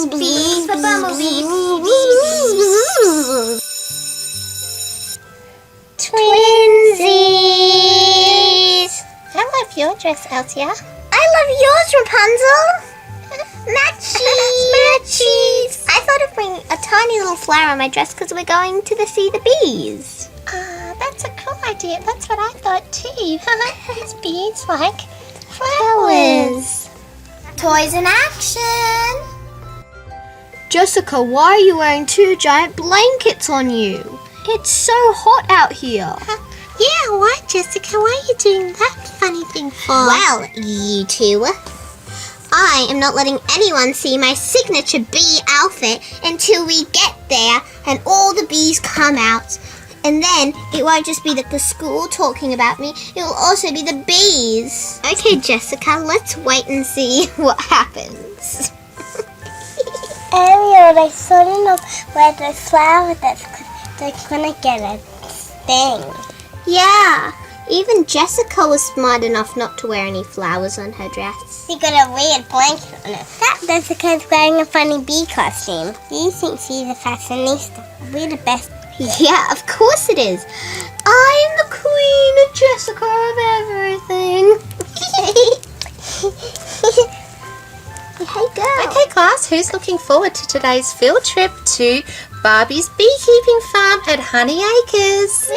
Bees for bumblebees. Twinsies. I love your dress, Elsia. I love yours, Rapunzel. Matchies. I thought of bringing a tiny little flower on my dress because we're going to see the bees. That's a cool idea. That's what I thought too. These bees like flowers. Toys in action. Jessica, why are you wearing 2 giant blankets on you? It's so hot out here. Yeah, why, Jessica? Why are you doing that funny thing for? Well, you two, I am not letting anyone see my signature bee outfit until we get there and all the bees come out. And then it won't just be the school talking about me, it will also be the bees. Okay, Jessica, let's wait and see what happens. Ariel, they sort of know where the flower that's they're gonna get a sting. Yeah, even Jessica was smart enough not to wear any flowers on her dress. She got a weird blanket on her. That Jessica's wearing a funny bee costume. You think she's a fashionista? We're the best. Yeah, of course it is. I'm the queen of Jessica of everything. Hey, girl. Okay, class, who's looking forward to today's field trip to Barbie's beekeeping farm at Honey Acres?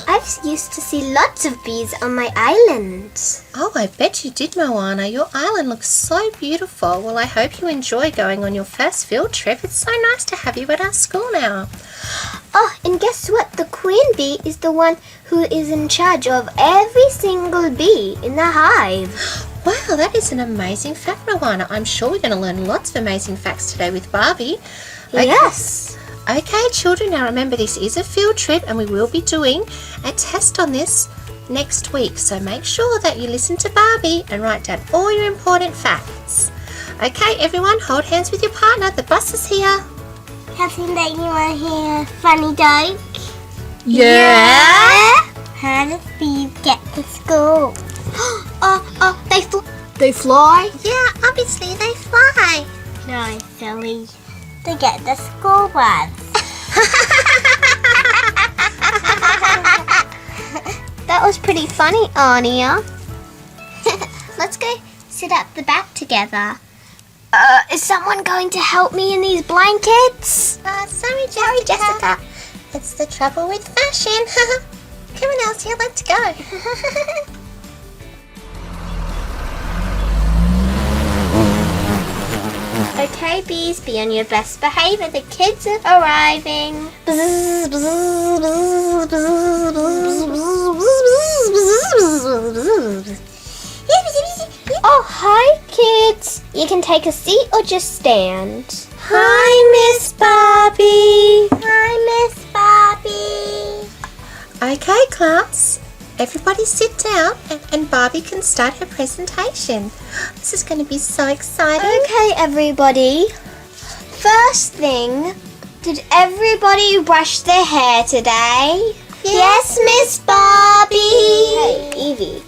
I used to see lots of bees on my island. Oh, I bet you did, Moana. Your island looks so beautiful. Well, I hope you enjoy going on your first field trip. It's so nice to have you at our school now. Oh, and guess what? The queen bee is the one who is in charge of every single bee in the hive. Wow, that is an amazing fact, Moana. I'm sure we're going to learn lots of amazing facts today with Barbie. Okay. Yes. Okay, children, now remember this is a field trip and we will be doing a test on this next week. So make sure that you listen to Barbie and write down all your important facts. Okay, everyone, hold hands with your partner. The bus is here. Catherine, that you want to hear a funny joke? Yeah? How do bees get to school? They fly? Yeah, obviously they fly. No, silly. They get the school bus. That was pretty funny, Annia. Let's go sit at the back together. Is someone going to help me in these blankets? Sorry, Jessica. It's the trouble with fashion. Come on, Elsia, let's go. Okay, bees, be on your best behavior. The kids are arriving. Oh, hi, kids. You can take a seat or just stand. Hi, Miss Barbie. Hi, Miss Barbie. Okay, class. Everybody sit down and Barbie can start her presentation. This is going to be so exciting. Okay, everybody. First thing, did everybody brush their hair today? Yes, Miss Barbie. Hey, Evie,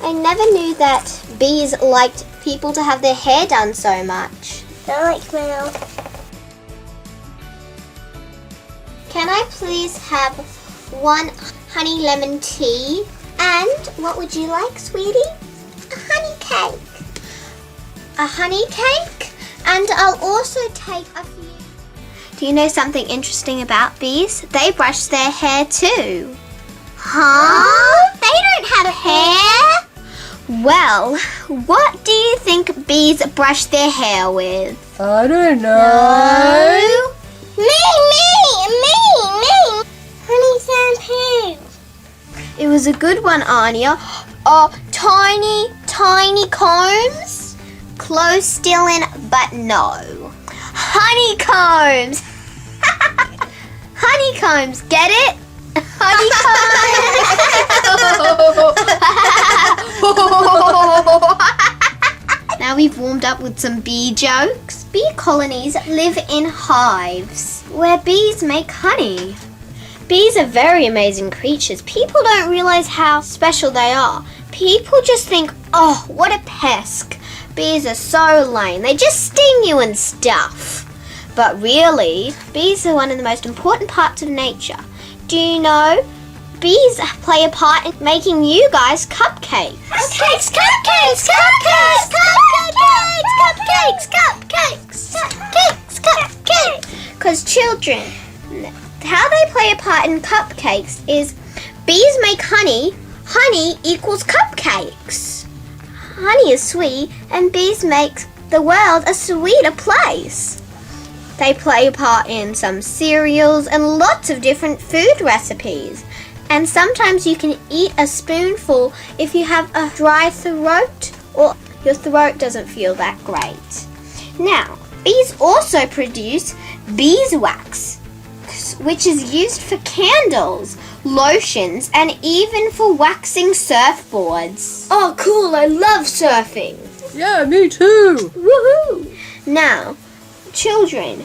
I never knew that bees liked people to have their hair done so much. Don't like mail. Can I please have 1 honey lemon tea? And what would you like, sweetie? A honey cake. A honey cake? And I'll also take a few. Do you know something interesting about bees? They brush their hair too. Huh? They don't have hair. Well, what do you think bees brush their hair with? I don't No. Me. Honey shampoo. It was a good one, Annia. Tiny combs? Close still in, but no. Honeycombs! Honeycombs, get it? Honeycombs! Now we've warmed up with some bee jokes. Bee colonies live in hives where bees make honey. Bees are very amazing creatures. People don't realize how special they are. People just think, oh, what a pest. Bees are so lame. They just sting you and stuff. But really, bees are one of the most important parts of nature. Do you know? Bees play a part in making you guys cupcakes. Cupcakes, cupcakes, cupcakes, cupcakes, cupcakes, cupcakes, cupcakes. Because children, how they play a part in cupcakes is bees make honey. Honey equals cupcakes. Honey is sweet, and bees make the world a sweeter place. They play a part in some cereals and lots of different food recipes. And sometimes you can eat a spoonful if you have a dry throat or your throat doesn't feel that great. Now, bees also produce beeswax, which is used for candles, lotions, and even for waxing surfboards. Oh, cool, I love surfing. Yeah, me too. Woohoo! Now, children,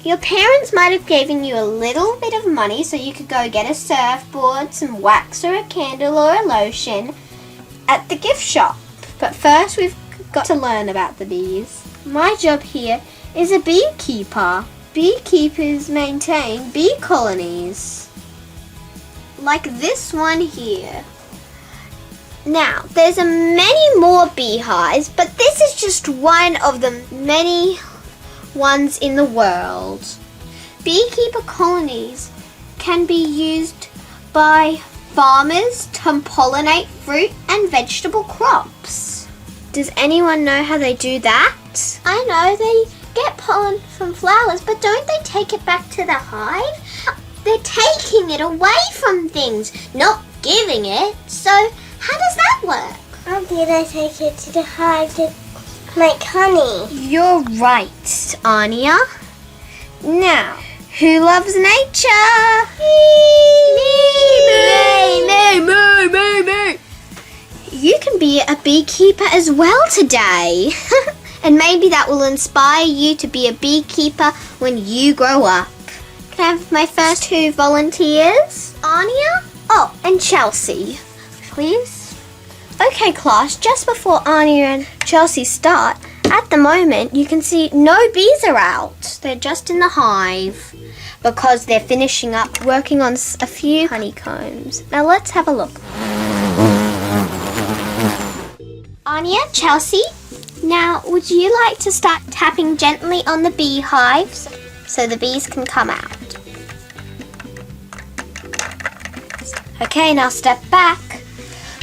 your parents might have given you a little bit of money so you could go get a surfboard, some wax or a candle or a lotion at the gift shop. But first we've got to learn about the bees. My job here is a beekeeper. Beekeepers maintain bee colonies. Like this one here. Now, there's many more beehives, but this is just one of the many ones in the world. Beekeeper colonies can be used by farmers to pollinate fruit and vegetable crops. Does anyone know how they do that? I know, they get pollen from flowers, but don't they take it back to the hive? They're taking it away from things, not giving it. So how does that work? How do they take it to the hive to make honey? You're right, Annia. Now, who loves nature? Me. You can be a beekeeper as well today. And maybe that will inspire you to be a beekeeper when you grow up. Can I have my first two volunteers? Annia? Oh, and Chelsea, please. Okay, class, just before Annia and Chelsea start, at the moment you can see no bees are out. They're just in the hive because they're finishing up working on a few honeycombs. Now let's have a look. Annia, Chelsea, now would you like to start tapping gently on the beehives so the bees can come out? Okay, now step back.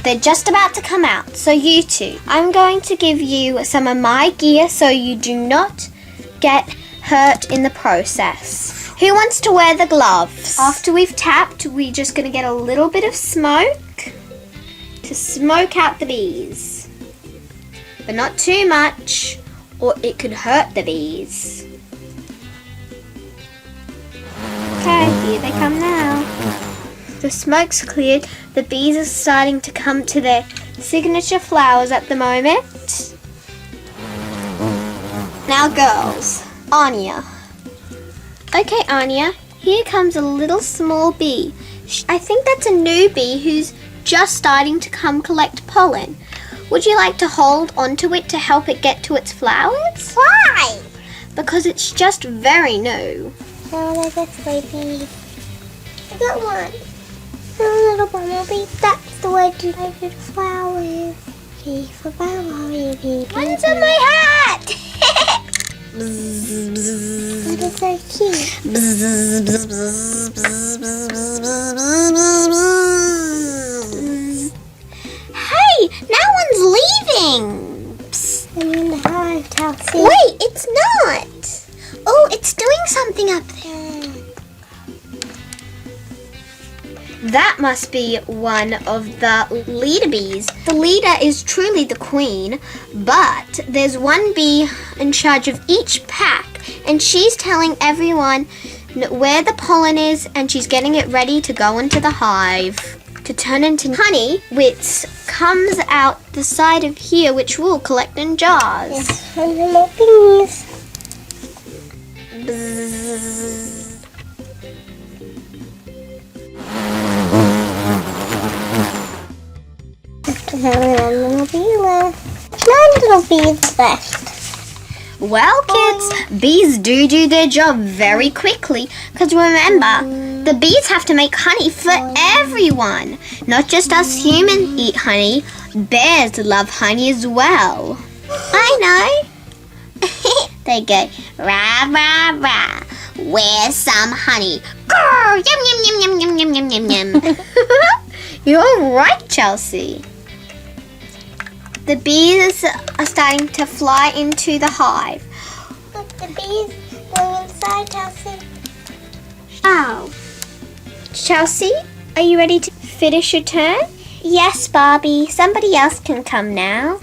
They're just about to come out, so you two, I'm going to give you some of my gear so you do not get hurt in the process. Who wants to wear the gloves? After we've tapped, we're just going to get a little bit of smoke to smoke out the bees. But not too much, or it could hurt the bees. Okay, here they come now. The smoke's cleared. The bees are starting to come to their signature flowers at the moment. Now girls, Annia. Okay, Annia, here comes a little small bee. I think that's a new bee who's just starting to come collect pollen. Would you like to hold onto it to help it get to its flowers? Why? Because it's just very new. No, they're just baby. I got one. A little bumblebee. That's the way to make the flowers. Bee for bumblebee. One's on my hat! That is so cute. Hey, now one's leaving. I'm in the hive, Chelsea. Wait, it's not. Oh, it's doing something up there. That must be one of the leader bees. The leader is truly the queen, but there's one bee in charge of each pack, and she's telling everyone where the pollen is, and she's getting it ready to go into the hive to turn into honey, which comes out the side of here, which we'll collect in jars. Yes, and the more bees. Bzzz. One little bee left. 9 little bees left. Well, kids, bees do their job very quickly because remember, the bees have to make honey for everyone. Not just us humans eat honey, bears love honey as well. I know. They go, rah, rah, rah, where's some honey? Grr, yum, yum, yum, yum, yum, yum, yum, yum. You're right, Chelsea. The bees are starting to fly into the hive. Look, the bees going inside, Chelsea. Oh. Chelsea, are you ready to finish your turn? Yes, Barbie. Somebody else can come now.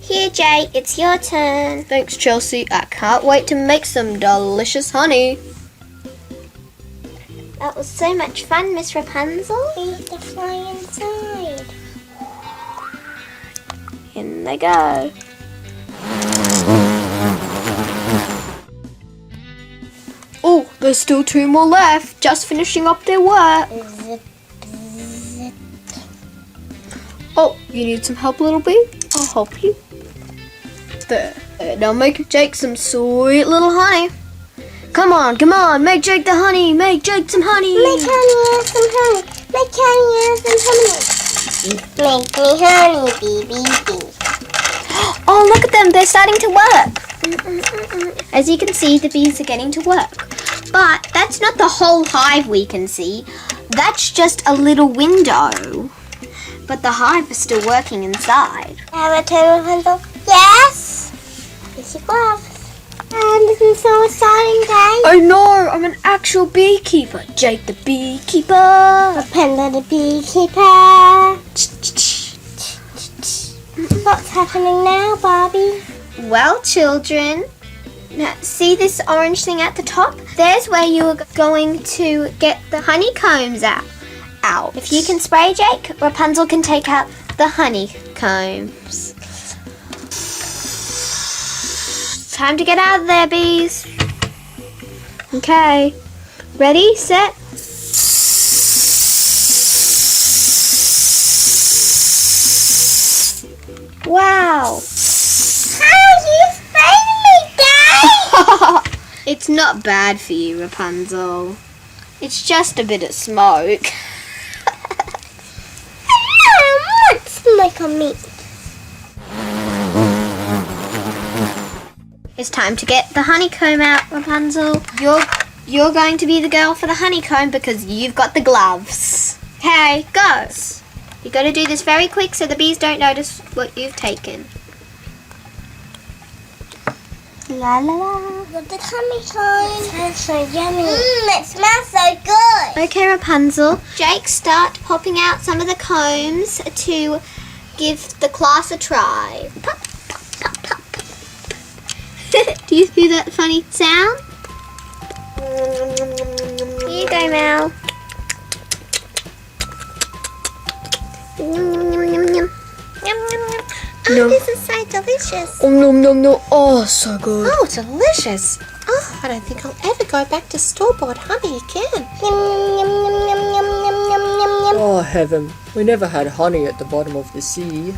Here, Jay, it's your turn. Thanks, Chelsea. I can't wait to make some delicious honey. That was so much fun, Miss Rapunzel. Bees to fly inside. In they go. Oh, there's still 2 more left. Just finishing up their work. Zip, zip. Oh, you need some help, little bee? I'll help you. There. Now make Jake some sweet little honey. Come on, make Jake the honey. Make Jake some honey. Make honey and some honey. Make honey and some honey. Make me honey, bee, bee, bee. Oh, look at them. They're starting to work. As you can see, the bees are getting to work. But that's not the whole hive we can see. That's just a little window. But the hive is still working inside. Have a turn, Rapunzel. Yes. Here's your gloves. And this is so exciting, guys. I know. I'm an actual beekeeper. Jake the beekeeper. Rapunzel the beekeeper. What's happening now, Barbie? Well, children, now, see this orange thing at the top? There's where you are going to get the honeycombs out. If you can spray, Jake, Rapunzel can take out the honeycombs. Time to get out of there, bees. Okay. Ready, set. Wow. Oh, you sprayed me, Dad! It's not bad for you, Rapunzel. It's just a bit of smoke. What smoke on me? It's time to get the honeycomb out, Rapunzel. You're going to be the girl for the honeycomb because you've got the gloves. Okay, go. You got to do this very quick so the bees don't notice what you've taken. La la la. Look at the honeycomb. It smells so yummy. It smells so good. Okay, Rapunzel. Jake, start popping out some of the combs to give the class a try. Pop, pop, pop, pop. Do you hear that funny sound? Here you go, Mel. Oh, this is so delicious. Oh, no. Oh, so good. Oh, delicious. Oh, I don't think I'll ever go back to store-bought honey again. Oh, heaven. We never had honey at the bottom of the sea.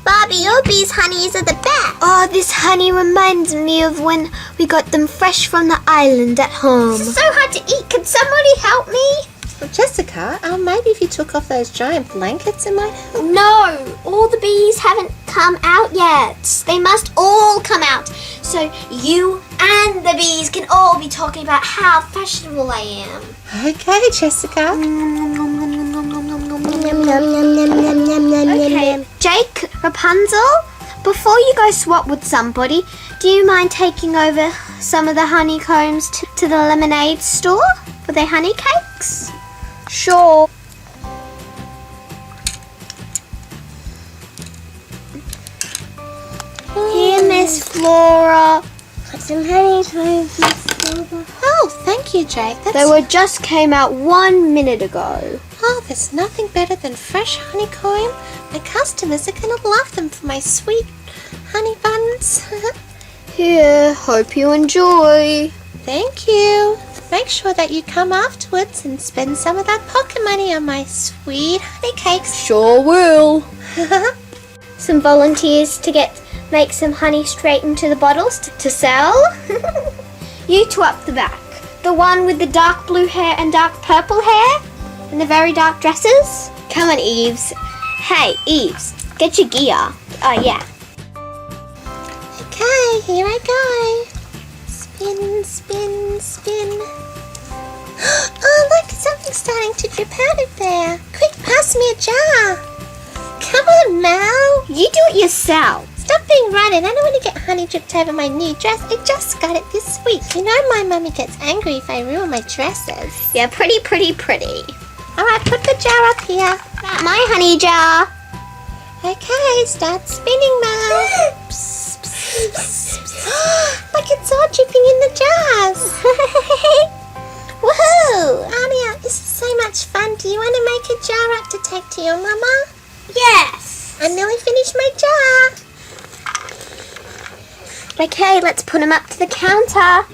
Barbie, your bees' honeys are the best. Oh, this honey reminds me of when we got them fresh from the island at home. This is so hard to eat. Can somebody help me? Well, Jessica, maybe if you took off those giant blankets, it might help. No, all the bees haven't come out yet. They must all come out. So you and the bees can all be talking about how fashionable I am. Okay, Jessica. Okay, Jake, Rapunzel, before you go swap with somebody, do you mind taking over some of the honeycombs to the lemonade store for their honey cakes? Sure. Here, Miss Flora. Put some honeycombs, Miss Silver. Oh, thank you, Jake. They just came out 1 minute ago. Oh, there's nothing better than fresh honeycomb. My customers are going to love them for my sweet honey buns. Here, hope you enjoy. Thank you. make sure that you come afterwards and spend some of that pocket money on my sweet honey cakes. Sure will. Some volunteers to make some honey straight into the bottles to sell. You two up the back. The one with the dark blue hair and dark purple hair and the very dark dresses. Come on, Eves. Hey, Eves, get your gear. Oh, yeah. Okay, here I go. Spin, spin, spin. Oh, look, something's starting to drip out of there. Quick, pass me a jar. Come on, Mel. You do it yourself. Stop being running. I don't want to get honey dripped over my new dress. I just got it this week. You know my mummy gets angry if I ruin my dresses. Yeah, pretty. All right, put the jar up here. My honey jar. Okay, start spinning, Mel. Look, it's all dripping in the jars. Woohoo! Annia, this is so much fun. Do you want to make a jar up to take to your mama? Yes. I nearly finished my jar. Okay, let's put them up to the counter.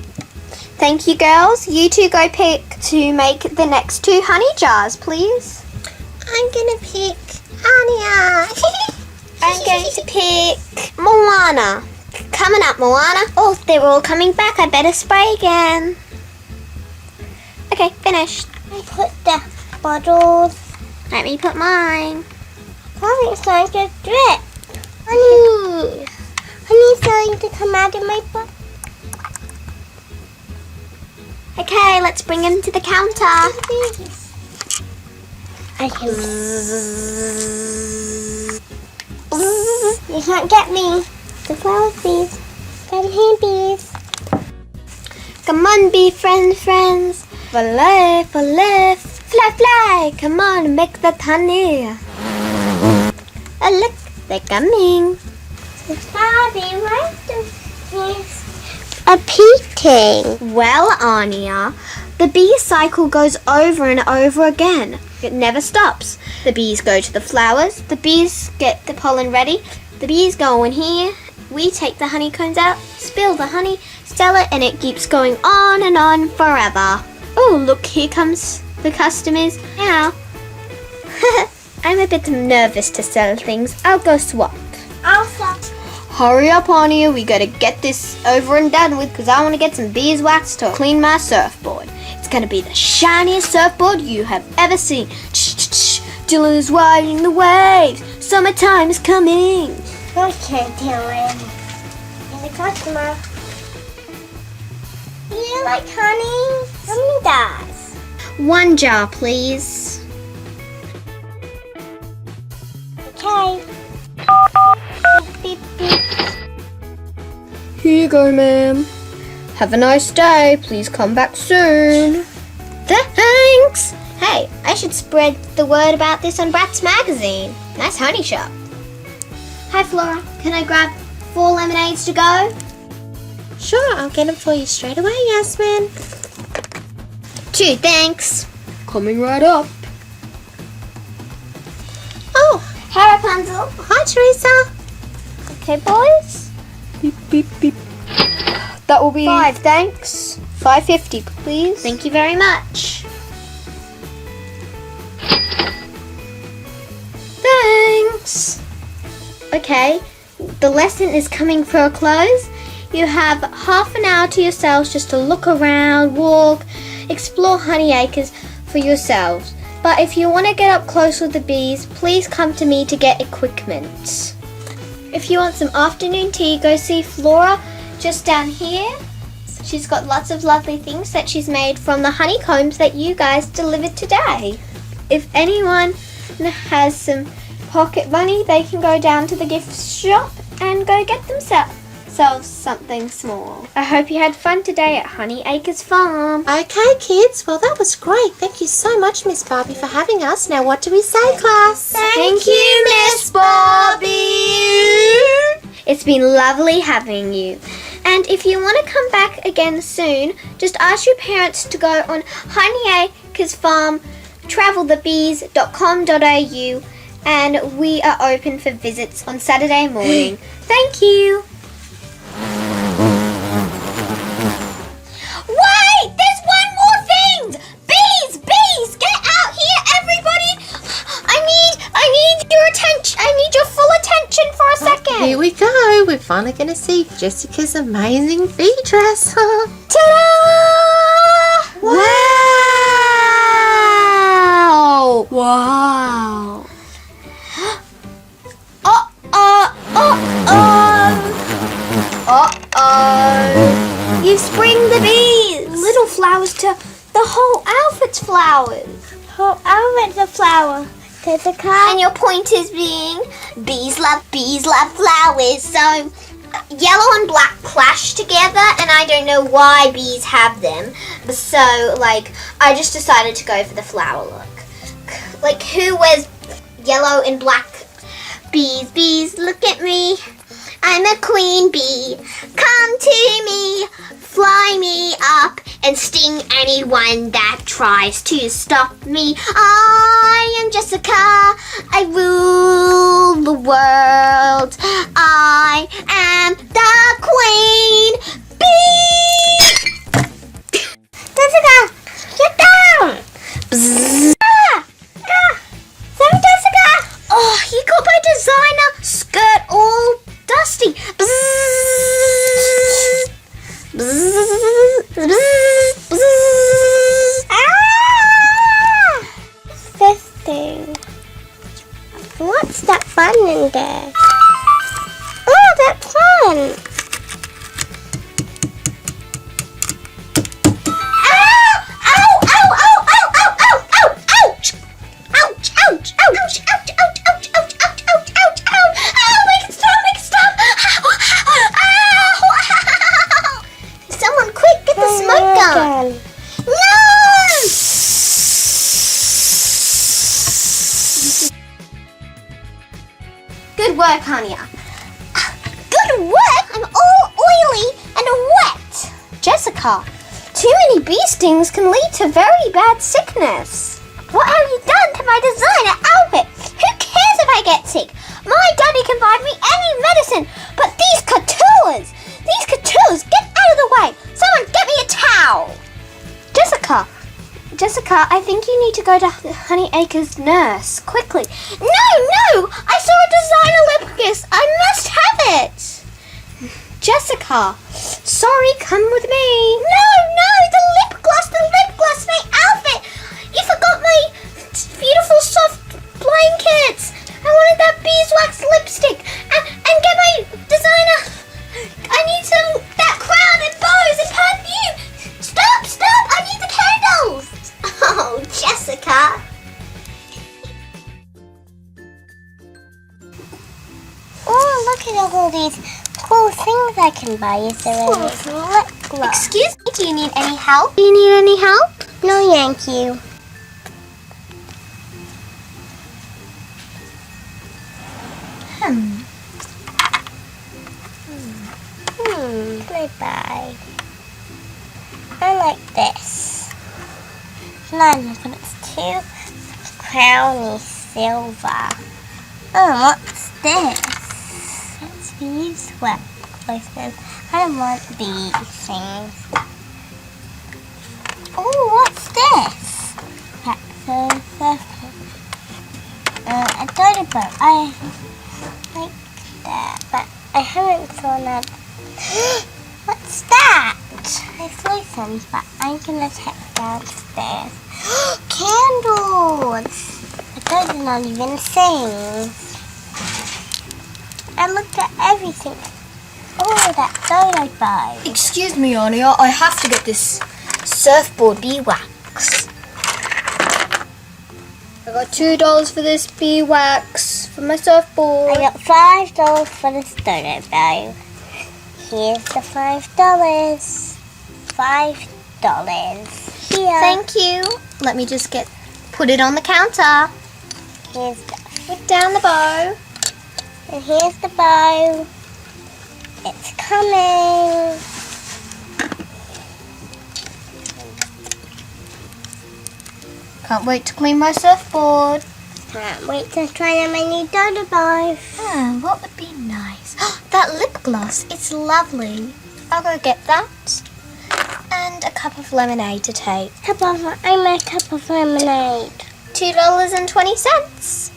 Thank you, girls. You two go pick to make the next 2 honey jars, please. I'm gonna pick Annia. I'm going to pick Moana. Coming up, Moana. Oh, they're all coming back. I better spray again. Okay, finished. I put the bottles. Let me put mine. Oh, it's starting to drip. Honey. Honey's starting to come out of my butt. Okay, let's bring them to the counter. I can. You can't get me. The flower bees. Got hand bees. Come on, bee friends. Fly, fly. Come on, make that honey. Oh, look, they're coming. Barbie, where's the bees? Are peeking. Well, Annia, the bee cycle goes over and over again. It never stops. The bees go to the flowers. The bees get the pollen ready. The bees go in here. We take the honeycombs out, spill the honey, sell it, and it keeps going on and on forever. Oh, look, here comes the customers now. I'm a bit nervous to sell things. I'll go swap. Elsa. Hurry up, Annia. We gotta get this over and done with because I want to get some beeswax to clean my surfboard. It's gonna be the shiniest surfboard you have ever seen. Dylan is riding the waves. Summertime is coming. Okay, Dylan. And the customer. Do you like honey? Mommy does. 1 jar, please. Okay. Beep, beep, beep. Here you go, ma'am. Have a nice day. Please come back soon. Thanks. Hey, I should spread the word about this on Brat's magazine. Nice honey shop. Hi, Flora. Can I grab 4 lemonades to go? Sure, I'll get them for you straight away, Yasmin. 2, thanks. Coming right up. Oh, Hey, Rapunzel. hi, Teresa. Okay, boys. Beep, beep, beep. That will be 5, thanks. 5.50, please. Thank you very much. Thanks. Okay, the lesson is coming for a close. You have half an hour to yourselves just to look around, walk, explore honey acres for yourselves. But if you want to get up close with the bees, please come to me to get equipment. If you want some afternoon tea, go see Flora just down here. She's got lots of lovely things that she's made from the honeycombs that you guys delivered today. If anyone has some pocket money, they can go down to the gift shop and go get themselves something small. I hope you had fun today at Honey Acres Farm. Okay, kids. Well, that was great. Thank you so much, Miss Barbie, for having us. Now, what do we say, class? Thank you, Miss Barbie. It's been lovely having you. And if you want to come back again soon, just ask your parents to go on Honey Acres Farm, travelthebees.com.au, and we are open for visits on Saturday morning. Thank you. Wait! There's one more Here we go. We're finally going to see Jessica's amazing bee dress. Ta-da! Wow! Wow! Uh-oh! You spring the bees! Little flowers to the whole outfit's flowers. Oh, I want the flower. Jessica. And your point is being bees love flowers. So yellow and black clash together, and I don't know why bees have them. So I just decided to go for the flower look. Like, who wears yellow and black? Bees, bees, look at me. I'm a queen bee. Come to me, fly me up, and sting anyone that tries to stop me. I am Jessica. I rule the world. I am the queen bee. Jessica, get down! Jessica! Oh, you got my designer skirt all dusty. Bzzz. Bzzz. Bzzz. Bzzz. Ah! This thing. What's that fun in there? Oh, that's fun! Good work, Annia. Good work! I'm all oily and wet. Jessica, too many bee stings can lead to very bad sickness. What have you done to my designer outfit? Who cares if I get sick? My daddy can buy me any medicine, but these couture, get out of the way. Someone get me a towel. Jessica, I think you need to go to Honey Acre's nurse quickly. No, I saw a designer lip gloss. I must have it. Jessica, sorry, come with me. No, the lip gloss, my outfit. You forgot my beautiful soft blankets. I wanted that beeswax lipstick and get my designer. I need that crown and bows and perfume. Stop, I need the candles. Oh, Jessica. Oh, look at all these cool things I can buy. Is there any lip gloss? Excuse me, do you need any help? No, thank you. Bye-bye. I like this. None, but it's too crowny silver. Oh, what's this? It's beeswax. I don't want these things. Oh, what's this? That's a dirty boat. I like that, but I haven't saw that. What's that? It's license, but I'm gonna check downstairs. Candles! But those are not even things. I looked at everything. Oh, that photo buy. Excuse me, Annia, I have to get this surfboard beeswax. I got $2 for this beeswax for my surfboard. I got $5 for the photo buy. Here's the $5. $5. Here. Thank you. Let me just put it on the counter. Here's the, Put down the bow. and here's the bow. It's coming. Can't wait to clean my surfboard. Can't wait to try out my new dodo bow. Oh, what would be nice? That lip gloss, it's lovely. I'll go get that. And a cup of lemonade to take. I'm a cup of lemonade. $2.20.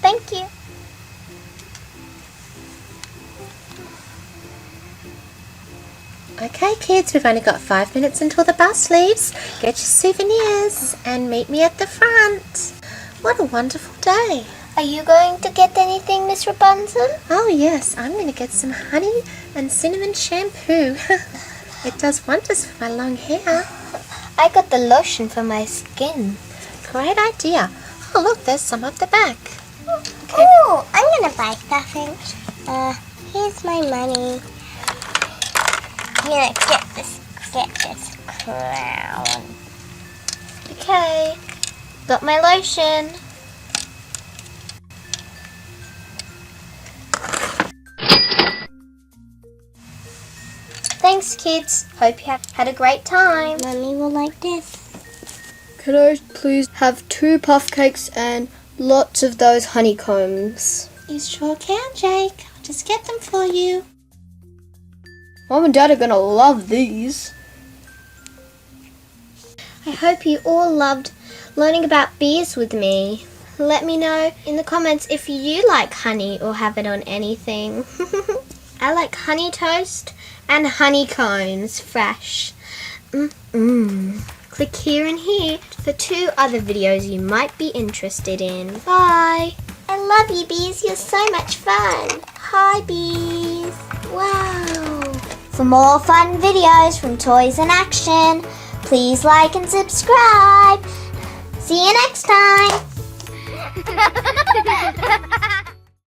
Thank you. Okay, kids, we've only got 5 minutes until the bus leaves. Get your souvenirs and meet me at the front. What a wonderful day. Are you going to get anything, Miss Rapunzel? Oh yes, I'm going to get some honey and cinnamon shampoo. It does wonders for my long hair. I got the lotion for my skin. Great idea. Oh look, there's some at the back. Oh, I'm gonna buy something. Here's my money. I'm gonna get this crown. Okay. Got my lotion. Thanks, kids. Hope you have had a great time. Mommy will like this. Could I please have 2 puff cakes and lots of those honeycombs? You sure can, Jake. I'll just get them for you. Mom and Dad are gonna love these. I hope you all loved learning about bees with me. Let me know in the comments if you like honey or have it on anything. I like honey toast and honeycombs fresh. Click here and here for 2 other videos you might be interested in. Bye! I love you, bees. You're so much fun. Hi, bees. Wow. For more fun videos from Toys in Action, please like and subscribe. See you next time.